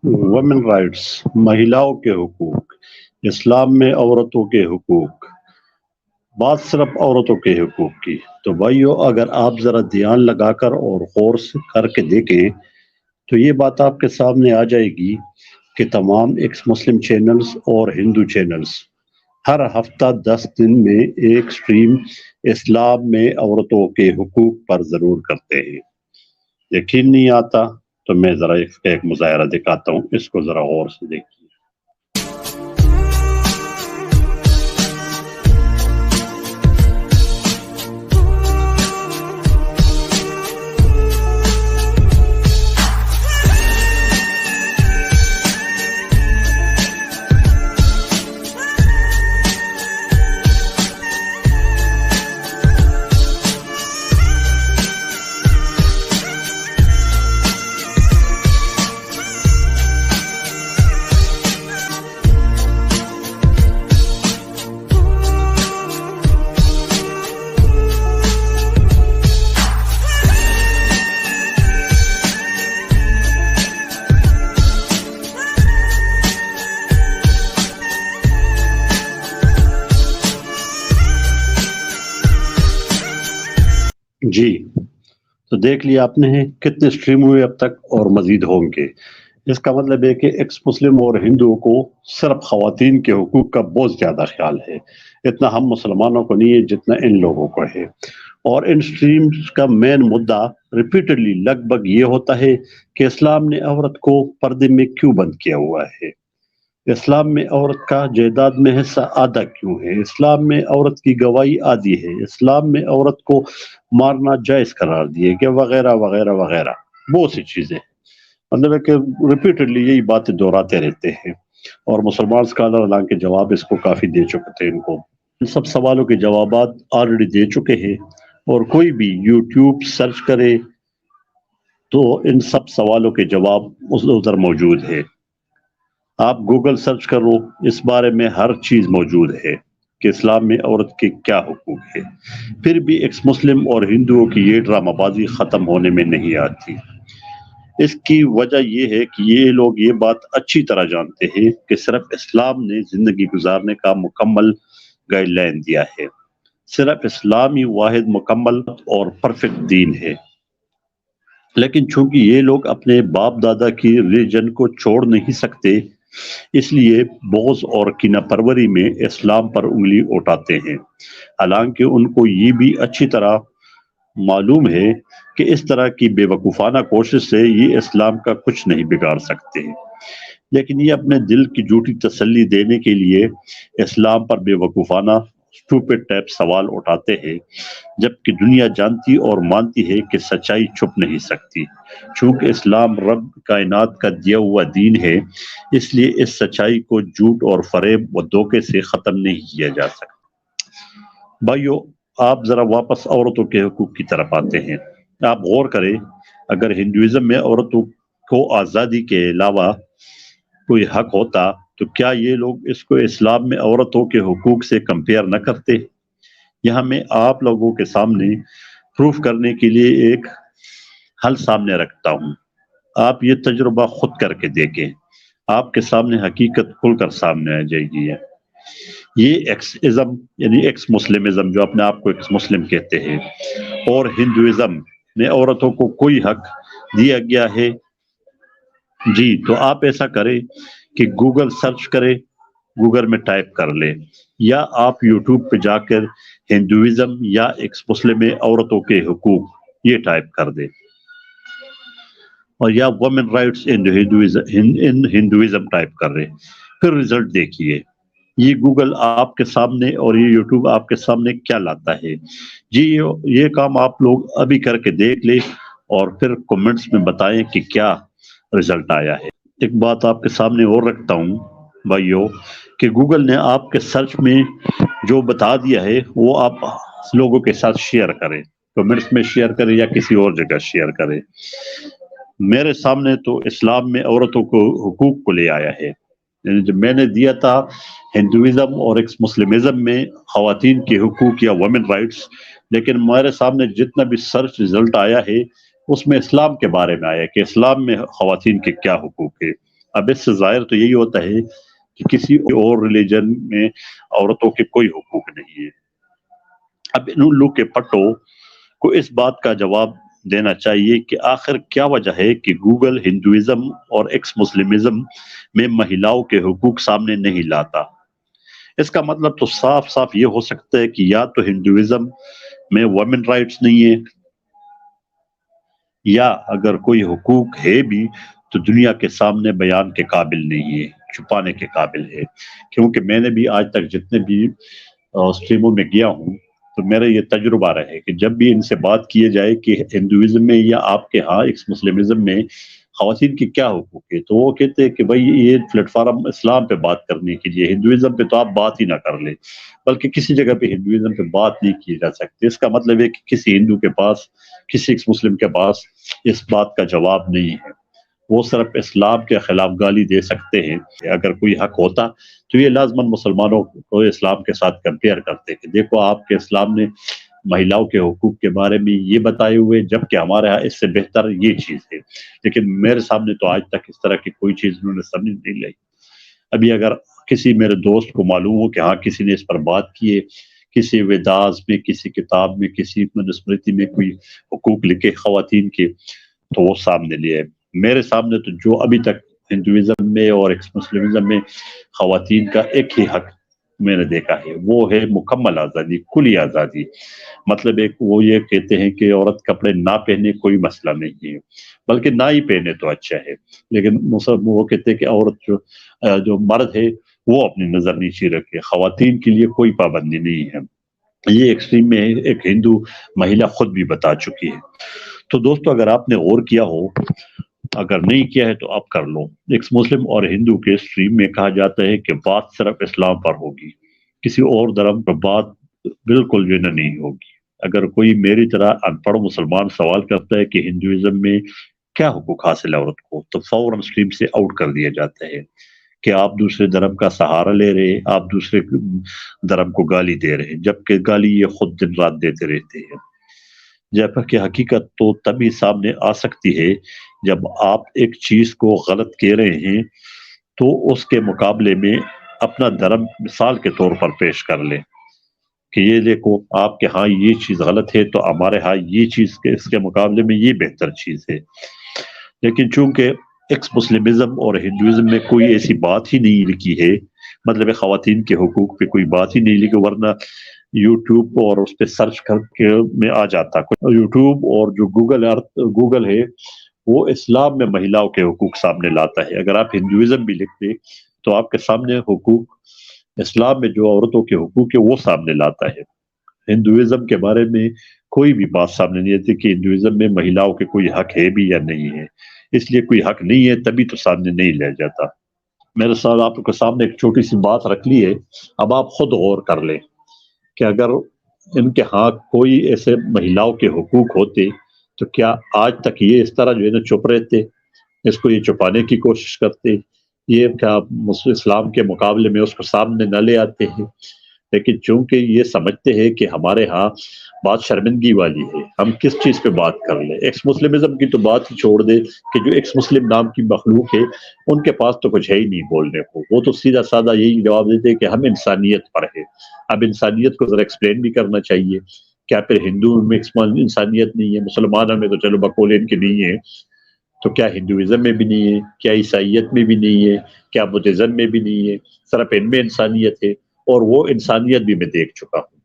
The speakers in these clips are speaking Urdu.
وومن رائٹس، مہیلاؤں کے حقوق، اسلام میں عورتوں کے حقوق، بات صرف عورتوں کے حقوق کی۔ تو بھائیو، اگر آپ ذرا دھیان لگا کر اور غور سے کر کے دیکھیں تو یہ بات آپ کے سامنے آ جائے گی کہ تمام ایکس مسلم چینلز اور ہندو چینلز ہر ہفتہ 10 دن میں ایک سٹریم اسلام میں عورتوں کے حقوق پر ضرور کرتے ہیں۔ یقین نہیں آتا تو میں ذرا ایک مظاہرہ دکھاتا ہوں، اس کو ذرا غور سے دیکھیے۔ جی، تو دیکھ لیا آپ نے کتنے سٹریم ہوئے اب تک اور مزید ہوں گے۔ اس کا مطلب ہے کہ ایکس مسلم اور ہندوؤں کو صرف خواتین کے حقوق کا بہت زیادہ خیال ہے، اتنا ہم مسلمانوں کو نہیں ہے جتنا ان لوگوں کو ہے۔ اور ان سٹریمز کا مین مدعا ریپیٹڈلی لگ بھگ یہ ہوتا ہے کہ اسلام نے عورت کو پردے میں کیوں بند کیا ہوا ہے، اسلام میں عورت کا جائیداد میں حصہ آدھا کیوں ہے، اسلام میں عورت کی گواہی آدھی ہے، اسلام میں عورت کو مارنا جائز قرار دیے گیا، وغیرہ وغیرہ وغیرہ بہت سی چیزیں۔ مطلب ہے کہ ریپیٹڈلی یہی باتیں دہراتے رہتے ہیں، اور مسلمان اسکالر حالانکہ جواب اس کو کافی دے چکے تھے، ان کو ان سب سوالوں کے جوابات آلریڈی دے چکے ہیں، اور کوئی بھی یوٹیوب سرچ کرے تو ان سب سوالوں کے جواب ادھر موجود ہے۔ آپ گوگل سرچ کرو، اس بارے میں ہر چیز موجود ہے کہ اسلام میں عورت کے کیا حقوق ہے۔ پھر بھی ایکس مسلم اور ہندوؤں کی یہ ڈرامہ بازی ختم ہونے میں نہیں آتی۔ اس کی وجہ یہ ہے کہ یہ لوگ یہ بات اچھی طرح جانتے ہیں کہ صرف اسلام نے زندگی گزارنے کا مکمل گائیڈ لائن دیا ہے، صرف اسلام ہی واحد مکمل اور پرفیکٹ دین ہے۔ لیکن چونکہ یہ لوگ اپنے باپ دادا کی ریلیجن کو چھوڑ نہیں سکتے، اس لیے بغض اور کینہ پروری میں اسلام پر انگلی اٹھاتے ہیں، حالانکہ ان کو یہ بھی اچھی طرح معلوم ہے کہ اس طرح کی بے وقوفانہ کوشش سے یہ اسلام کا کچھ نہیں بگاڑ سکتے ہیں۔ لیکن یہ اپنے دل کی جھوٹی تسلی دینے کے لیے اسلام پر بے وقوفانہ اسٹوپڈ ٹائپ سوال اٹھاتے ہیں، جبکہ دنیا جانتی اور مانتی ہے کہ سچائی چھپ نہیں سکتی۔ چونکہ اسلام رب کائنات کا دیا ہوا دین ہے، اس لیے اس سچائی کو جھوٹ اور فریب و دھوکے سے ختم نہیں کیا جا سکتا۔ بھائیو، آپ ذرا واپس عورتوں کے حقوق کی طرف آتے ہیں۔ آپ غور کریں، اگر ہندوازم میں عورتوں کو آزادی کے علاوہ کوئی حق ہوتا تو کیا یہ لوگ اس کو اسلام میں عورتوں کے حقوق سے کمپیئر نہ کرتے؟ یہاں میں آپ لوگوں کے سامنے پروف کرنے کے لیے ایک حل سامنے رکھتا ہوں، آپ یہ تجربہ خود کر کے دیکھیں، آپ کے سامنے حقیقت کھل کر سامنے آ جائے گی۔ یہ ایکسزم یعنی ایکس مسلمزم، جو اپنے آپ کو ایکس مسلم کہتے ہیں، اور ہندوازم میں عورتوں کو کوئی حق دیا گیا ہے؟ جی، تو آپ ایسا کریں کہ گوگل سرچ کریں، گوگل میں ٹائپ کر لیں، یا آپ یوٹیوب پہ جا کر ہندوازم یا ایکس مسلم میں عورتوں کے حقوق یہ ٹائپ کر دیں، اور یا وومن رائٹس ان ہندوازم ٹائپ کر رہے، پھر رزلٹ دیکھیے۔ یہ گوگل آپ کے سامنے اور یہ یوٹیوب آپ کے سامنے کیا لاتا ہے۔ جی، یہ کام آپ لوگ ابھی کر کے دیکھ لیں اور پھر کمنٹس میں بتائیں کہ کیا رزلٹ آیا ہے۔ ایک بات آپ کے سامنے اور رکھتا ہوں بھائیو، کہ گوگل نے آپ کے سرچ میں جو بتا دیا ہے وہ آپ لوگوں کے ساتھ شیئر کریں، کمنٹس میں شیئر کریں یا کسی اور جگہ شیئر کریں۔ میرے سامنے تو اسلام میں عورتوں کو حقوق کو لے آیا ہے، یعنی جو میں نے دیا تھا ہندوازم اور ایکس مسلمزم میں خواتین کے حقوق یا وومن رائٹس، لیکن میرے سامنے جتنا بھی سرچ رزلٹ آیا ہے اس میں اسلام کے بارے میں آیا کہ اسلام میں خواتین کے کیا حقوق ہے۔ اب اس سے ظاہر تو یہی ہوتا ہے کہ کسی اور ریلیجن میں عورتوں کے کوئی حقوق نہیں ہے۔ اب ان الو کے پٹوں کو اس بات کا جواب دینا چاہیے کہ آخر کیا وجہ ہے کہ گوگل ہندوازم اور ایکس مسلمزم میں مہیلاؤں کے حقوق سامنے نہیں لاتا۔ اس کا مطلب تو صاف صاف یہ ہو سکتا ہے کہ یا تو ہندوازم میں وومن رائٹس نہیں ہے، یا اگر کوئی حقوق ہے بھی تو دنیا کے سامنے بیان کے قابل نہیں ہے، چھپانے کے قابل ہے۔ کیونکہ میں نے بھی آج تک جتنے بھی اسٹریموں میں گیا ہوں تو میرا یہ تجربہ رہا ہے کہ جب بھی ان سے بات کیے جائے کہ ہندوازم میں یا آپ کے ہاں ایکس مسلمزم میں خواتین کی کیا حقوق ہے، تو وہ کہتے ہیں کہ بھائی یہ پلیٹ فارم اسلام پہ بات کرنے کے لیے، ہندوازم پہ تو آپ بات ہی نہ کر لیں، بلکہ کسی جگہ پہ ہندوازم پہ بات نہیں کی جا سکتی۔ اس کا مطلب ہے کہ کسی ہندو کے پاس، کسی ایکس مسلم کے پاس اس بات کا جواب نہیں ہے۔ وہ صرف اسلام کے خلاف گالی دے سکتے ہیں۔ اگر کوئی حق ہوتا تو یہ لازماً مسلمانوں کو اسلام کے ساتھ کمپیئر کرتے کہ دیکھو آپ کے اسلام نے مہیلاؤں کے حقوق کے بارے میں یہ بتائے ہوئے، جبکہ ہمارے ہاں اس سے بہتر یہ چیز ہے، لیکن میرے سامنے تو آج تک اس طرح کی کوئی چیز انہوں نے سمجھ نہیں لائی۔ ابھی اگر کسی میرے دوست کو معلوم ہو کہ ہاں کسی نے اس پر بات کی ہے، کسی ویداز میں، کسی کتاب میں، کسی منسمرتی میں کوئی حقوق لکھے خواتین کے، تو وہ سامنے لیے۔ میرے سامنے تو جو ابھی تک ہندوازم میں اور ایکس مسلمزم میں خواتین کا ایک ہی حق میں نے دیکھا ہے، وہ ہے مکمل آزادی، کلی آزادی۔ مطلب ایک وہ یہ کہتے ہیں کہ عورت کپڑے نہ پہنے کوئی مسئلہ نہیں ہے، بلکہ نہ ہی پہنے تو اچھا ہے، لیکن وہ کہتے ہیں کہ عورت جو مرد ہے وہ اپنی نظر نیچے رکھے، خواتین کے لیے کوئی پابندی نہیں ہے۔ یہ ایکسٹریم میں ایک ہندو مہیلا خود بھی بتا چکی ہے۔ تو دوستو اگر آپ نے غور کیا ہو، اگر نہیں کیا ہے تو آپ کر لو، ایکس مسلم اور ہندو کے اسٹریم میں کہا جاتا ہے کہ بات صرف اسلام پر ہوگی، کسی اور دھرم پر بات بالکل جو نہیں ہوگی۔ اگر کوئی میری طرح ان پڑھ مسلمان سوال کرتا ہے کہ ہندوازم میں کیا حقوق حاصل ہے عورت کو، تو فوراً اسٹریم سے آؤٹ کر دیا جاتا ہے کہ آپ دوسرے دھرم کا سہارا لے رہے، آپ دوسرے دھرم کو گالی دے رہے، جبکہ گالی یہ خود دن رات دیتے رہتے ہیں۔ جبکہ حقیقت تو تبھی سامنے آ سکتی ہے جب آپ ایک چیز کو غلط کہہ رہے ہیں تو اس کے مقابلے میں اپنا دھرم مثال کے طور پر پیش کر لیں کہ یہ دیکھو آپ کے ہاں یہ چیز غلط ہے تو ہمارے ہاں یہ چیز اس کے مقابلے میں یہ بہتر چیز ہے۔ لیکن چونکہ ایکس مسلمزم اور ہندوازم میں کوئی ایسی بات ہی نہیں لکھی ہے، مطلب خواتین کے حقوق پہ کوئی بات ہی نہیں لکھی، ورنہ یوٹیوب اور اس پہ سرچ کر کے میں آ جاتا۔ یوٹیوب اور جو گوگل ہے وہ اسلام میں مہیلاؤں کے حقوق سامنے لاتا ہے۔ اگر آپ ہندوازم بھی لکھتے تو آپ کے سامنے حقوق اسلام میں جو عورتوں کے حقوق ہے وہ سامنے لاتا ہے۔ ہندوازم کے بارے میں کوئی بھی بات سامنے نہیں آتی کہ ہندوازم میں مہیلاؤں کے کوئی حق ہے بھی یا نہیں ہے، اس لیے کوئی حق نہیں ہے تبھی تو سامنے نہیں لیا جاتا۔ میرے ساتھ آپ کے سامنے ایک چھوٹی سی بات رکھ لی ہے، اب آپ خود غور کر لیں کہ اگر ان کے ہاں کوئی ایسے مہیلاؤں کے حقوق ہوتے تو کیا آج تک یہ اس طرح جو ہے نا چپ رہتے، اس کو یہ چھپانے کی کوشش کرتے، یہ کیا اسلام کے مقابلے میں اس کو سامنے نہ لے آتے ہیں؟ لیکن چونکہ یہ سمجھتے ہیں کہ ہمارے ہاں بات شرمندگی والی ہے، ہم کس چیز پہ بات کر لیں۔ ایکس مسلمزم کی تو بات ہی چھوڑ دے کہ جو ایکس مسلم نام کی مخلوق ہے ان کے پاس تو کچھ ہے ہی نہیں بولنے کو، وہ تو سیدھا سادہ یہی جواب دیتے ہیں کہ ہم انسانیت پر ہے۔ اب انسانیت کو ذرا ایکسپلین بھی کرنا چاہیے، کیا پھر ہندو میں انسانیت نہیں ہے؟ مسلمانوں میں تو چلو بقول ان کے نہیں ہے، تو کیا ہندوازم میں بھی نہیں ہے؟ کیا عیسائیت میں بھی نہیں ہے؟ کیا بدھزم میں بھی نہیں ہے؟ صرف ان میں انسانیت ہے؟ اور وہ انسانیت بھی میں دیکھ چکا ہوں۔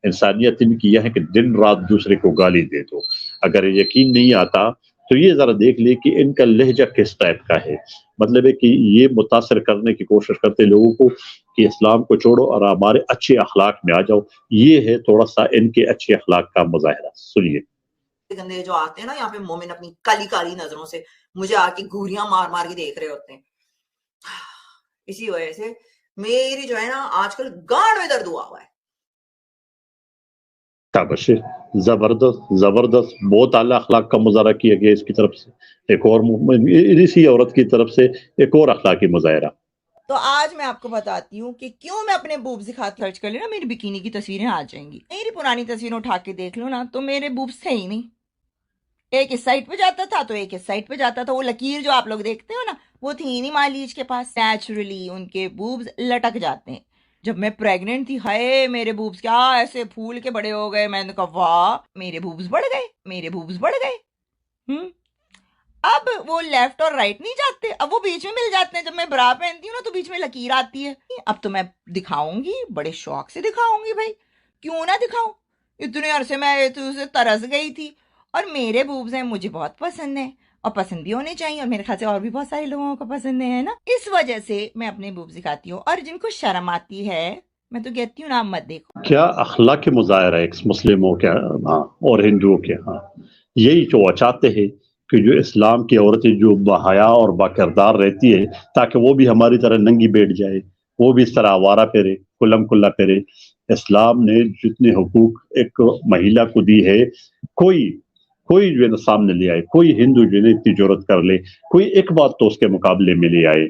انسانیت ان کی یہ ہے کہ دن رات دوسرے کو گالی دے دو۔ اگر یقین نہیں آتا تو یہ ذرا دیکھ لے کہ ان کا لہجہ کس ٹائپ کا ہے، مطلب ہے کہ یہ متاثر کرنے کی کوشش کرتے لوگوں کو کہ اسلام کو چھوڑو اور ہمارے اچھے اخلاق میں آ جاؤ۔ یہ ہے تھوڑا سا ان کے اچھے اخلاق کا مظاہرہ۔ سنیے۔ گندے جو آتے ہیں نا یہاں پہ مومن اپنی کالی کالی نظروں سے مجھے آ کے گھوریاں مار مار کے دیکھ رہے ہوتے ہیں، اسی وجہ سے میری جو ہے نا آج کل گاڑ میں درد ہوا ہے۔ شاباش، زبردست زبردست، بہت اعلیٰ اخلاق کا مظاہرہ کیا گیا اس کی طرف سے، ایک اور اسی عورت کی طرف سے ایک اور اخلاقی مظاہرہ۔ تو آج میں آپ کو بتاتی ہوں کہ کیوں میں اپنے بوبز دکھاتی سرچ کر لینا میری بکینی کی تصویریں آ جائیں گی۔ میری پرانی تصویریں اٹھا کے دیکھ لو نا تو میرے بوبز تھے ہی نہیں، ایک اس سائٹ پہ جاتا تھا تو ایک اس سائٹ پہ جاتا تھا. وہ لکیر جو آپ لوگ دیکھتے ہو نا وہ تھی نہیں مالیج کے پاس. نیچرلی ان کے بوبز لٹک جاتے ہیں. جب میں پریگننٹ تھی ہائے میرے بوبز کیا ایسے پھول کے بڑے ہو گئے. میں نے کہا واہ میرے بوبز بڑھ گئے, میرے بوبز بڑھ گئے. اب وہ لیفٹ اور رائٹ نہیں جاتے, اب وہ بیچ میں مل جاتے ہیں. جب میں برا پہنتی ہوں نا تو بیچ میں لکیر آتی ہے. اب تو میں دکھاؤں گی, بڑے شوق سے دکھاؤں گی بھائی, کیوں نہ دکھاؤں. اتنے عرصے میں اسے ترس گئی تھی. اور میرے بوبز ہیں مجھے بہت پسند ہیں اور پسند بھی ہونے چاہیے, اور میرے خیال سے اور بھی بہت سارے لوگوں کو پسند ہے نا. اس وجہ سے میں اپنے بوبز دکھاتی ہوں. اور جن کو شرم آتی ہے میں تو کہتی ہوں نا مت دیکھو. کیا اخلاقی مظاہرہ ایکس مسلموں کے ہاں اور ہندوؤں کے ہاں, یہی جو وہ چاہتے ہیں کہ جو اسلام کی عورتیں جو باحیا اور باکردار رہتی ہے تاکہ وہ بھی ہماری طرح ننگی بیٹھ جائے, وہ بھی اس طرح آوارہ پھرے, کلم کلا پھرے. اسلام نے جتنے حقوق ایک مہیلا کو دی ہے کوئی جو ہے نا سامنے لے آئے, کوئی ہندو جو ہے نا اتنی جرات کر لے, کوئی ایک بات تو اس کے مقابلے میں لے آئے.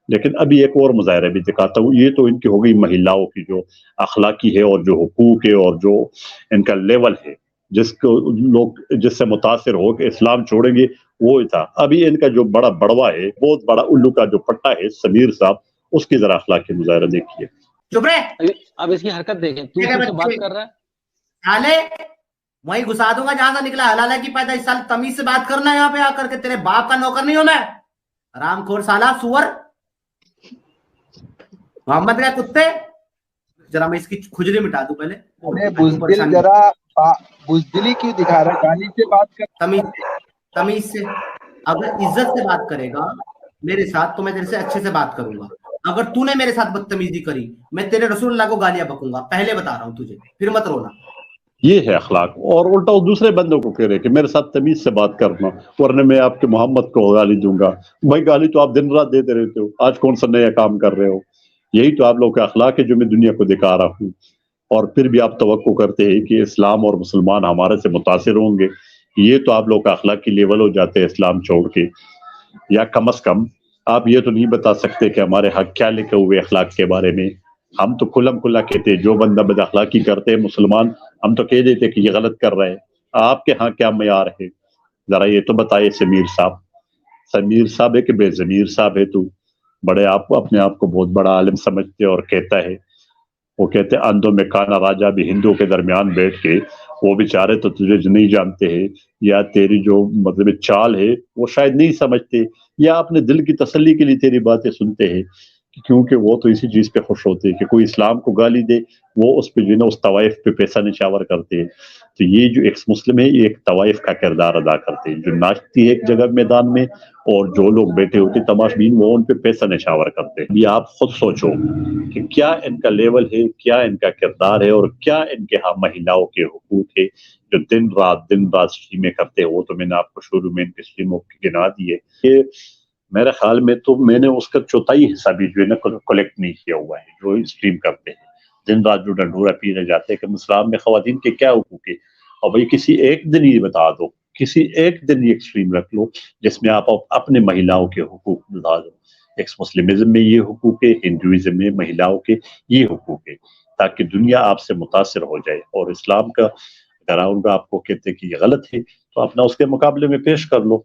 لیکن ابھی ایک اور مظاہرہ بھی دکھاتا ہوں. یہ تو ان کی ہو گئی مہیلاؤں کی جو اخلاقی ہے اور جو حقوق ہے اور جو ان کا لیول ہے, جس کو لوگ جس سے متاثر ہو کہ اسلام چھوڑیں گے وہ تھا. ابھی ان کا جو بڑا بڑوا ہے, بہت بڑا الو کا جو پٹا ہے سمیر صاحب, اس کی ذرا اخلاقی مظاہرہ دیکھیے. چپ رہے, اب اس کی حرکت دیکھیں, تو خود سے بات کر رہا ہے. حالے وہیں گھسا دوں گا جہاں سے نکلا. حلالہ کی پیدا اس سال تمیز سے بات کرنا ہے یہاں پہ آ کر کے. تیرے باپ کا نوکر نہیں ہوں میں, حرام خور سالہ سور محمد کا کتے. ذرا میں اس کی کھجلی مٹا دوں پہلے. بزدل ذرا بزدلی کیوں دکھا رہا ہے, گالی سے بات کر. تمیز سے اگر عزت سے بات کرے گا میرے ساتھ تو میں تیرے سے اچھے سے بات کروں گا. اگر تو نے میرے ساتھ بدتمیزی کری میں تیرے رسول اللہ کو گالیاں بکوں گا, پہلے بتا رہا ہوں تجھے, پھر مت رونا. یہ ہے اخلاق. اور الٹا وہ دوسرے بندوں کو کہہ رہے کہ میرے ساتھ تمیز سے بات کرنا, ورنہ میں آپ کے محمد کو گالی دوں گا. بھائی گالی تو آپ دن رات دیتے رہتے ہو, آج کون سا نیا کام کر رہے ہو؟ یہی تو آپ لوگ کا اخلاق ہے جو میں دنیا کو دکھا رہا ہوں. اور پھر بھی آپ توقع کرتے ہیں کہ اسلام اور مسلمان ہمارے سے متاثر ہوں گے. یہ تو آپ لوگ کا اخلاقی لیول ہو جاتے ہیں اسلام چھوڑ کے. یا کم از کم آپ یہ تو نہیں بتا سکتے کہ ہمارے حق کیا لکھے ہوئے اخلاق کے بارے میں. ہم تو کھلم کھلا کہتے ہیں جو بندہ بد اخلاقی کرتے ہیں مسلمان, ہم تو کہہ دیتے کہ یہ غلط کر رہے ہیں. آپ کے ہاں کیا معیار ہے ذرا یہ تو بتائیے سمیر صاحب. سمیر صاحب ہے کہ بے ضمیر صاحب ہے تو؟ بڑے آپ اپنے آپ کو بہت بڑا عالم سمجھتے اور کہتا ہے. وہ کہتے ہیں اندھوں میں کانا راجا بھی ہندوؤں کے درمیان بیٹھ کے, وہ بیچارے تو تجھے نہیں جانتے ہیں, یا تیری جو مطلب چال ہے وہ شاید نہیں سمجھتے, یا اپنے دل کی تسلی کے لیے تیری باتیں سنتے ہیں, کیونکہ وہ تو اسی چیز پہ خوش ہوتے ہیں کہ کوئی اسلام کو گالی دے, وہ اس پہ جو ہے نا اس طوائف پہ پیسہ نچاور کرتے ہیں. تو یہ جو ایکس مسلم ہے یہ ایک طوائف کا کردار ادا کرتے ہیں, جو ناچتی ہے ایک جگہ میدان میں, اور جو لوگ بیٹھے ہوتے تماش بین وہ ان پہ پیسہ نچاور کرتے ہیں. یہ آپ خود سوچو کہ کیا ان کا لیول ہے, کیا ان کا کردار ہے, اور کیا ان کے ہاں مہیلاؤں کے حقوق ہے جو دن رات اسٹریمیں کرتے ہیں. وہ تو میں نے آپ کو شروع میں ان کی اسٹریموں کی گنا دی ہے. کہ میرے خیال میں تو میں نے اس کا چوتھائی حصہ بھی جو ہے نا کلیکٹ نہیں کیا ہوا ہے, جو اسٹریم کرتے ہیں دن رات جو ڈنڈورا پینے جاتے ہیں کہ اسلام میں خواتین کے کیا حقوق ہے. اور بھائی کسی ایک دن یہ بتا دو, کسی ایک دن یہ ایکسٹریم رکھ لو جس میں آپ اپنے مہیلاؤں کے حقوق بتا دو. ایکس مسلمزم میں یہ حقوق ہے, ہندوازم میں مہیلاؤں کے یہ حقوق ہے, تاکہ دنیا آپ سے متاثر ہو جائے. اور اسلام کا اگر آپ کو کہتے ہیں کہ یہ غلط ہے تو اپنا اس کے مقابلے میں پیش کر لو.